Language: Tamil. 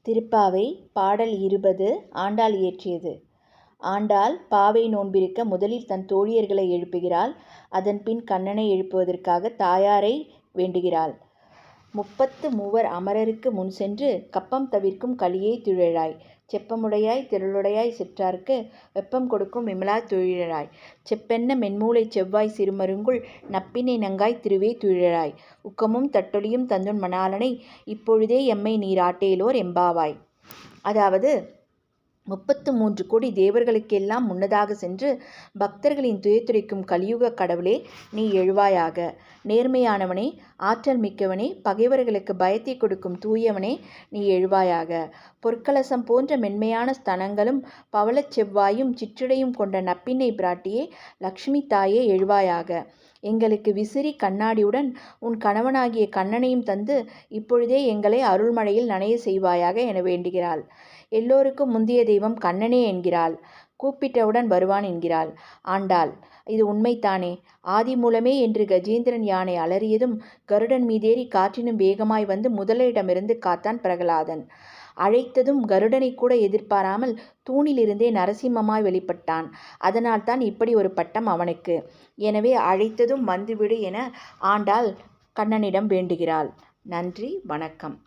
திருப்பாவை பாடல் 20 ஆண்டாள் இயற்றியது. ஆண்டாள் பாவை நோன்பிருக்க முதலில் தன் தோழியர்களை எழுப்புகிறாள். அதன் பின் கண்ணனை எழுப்புவதற்காக தாயாரை வேண்டுகிறாள். 33 அமரருக்கு முன் சென்று கப்பம் தவிர்க்கும் கலியை துழாய். செப்பமுடையாய் திரளுடையாய் செற்றார்க்கு வெப்பம் கொடுக்கும் விமலா துழாய். செப்பென்ன மென்மூளை செவ்வாய் சிறுமருங்குல் நப்பினை நங்காய் திருவே துழாய். உக்கமும் தட்டொலியும் தந்துன் மணாளனை இப்பொழுதே எம்மை நீர் ஆட்டேலோர் எம்பாவாய். அதாவது 33 கோடி தேவர்களுக்கெல்லாம் முன்னதாக சென்று பக்தர்களின் துயத்துரைக்கும் கலியுக கடவுளே நீ எழுவாயாக. நேர்மையானவனே, ஆற்றல் மிக்கவனே, பகைவர்களுக்கு பயத்தை கொடுக்கும் தூயவனே நீ எழுவாயாக. பொற்கலசம் போன்ற மென்மையான ஸ்தனங்களும் பவளச் செவ்வாயும் சிற்றுடையும் கொண்ட நப்பின்னை பிராட்டியே லக்ஷ்மி தாயே எழுவாயாக. எங்களுக்கு விசிறி கண்ணாடியுடன் உன் கணவனாகிய கண்ணனையும் தந்து இப்பொழுதே எங்களை அருள்மழையில் நனைய செய்வாயாக என வேண்டுகிறாள். எல்லோருக்கும் முந்திய தெய்வம் கண்ணனே என்கிறாள். கூப்பிட்டவுடன் வருவான் என்கிறாள் ஆண்டாள். இது உண்மைத்தானே? ஆதி மூலமே என்று கஜேந்திரன் யானை அலறியதும் கருடன் மீதேறி காற்றினும் வேகமாய் வந்து முதலையிடமிருந்து காத்தான் பிரகலாதன். அழைத்ததும் கருடனை கூட எதிர்பாராமல் தூணிலிருந்தே நரசிம்மமாய் வெளிப்பட்டான். அதனால்தான் இப்படி ஒரு பட்டம் அவனுக்கு. எனவே அழைத்ததும் வந்துவிடு என ஆண்டாள் கண்ணனிடம் வேண்டுகிறாள். நன்றி, வணக்கம்.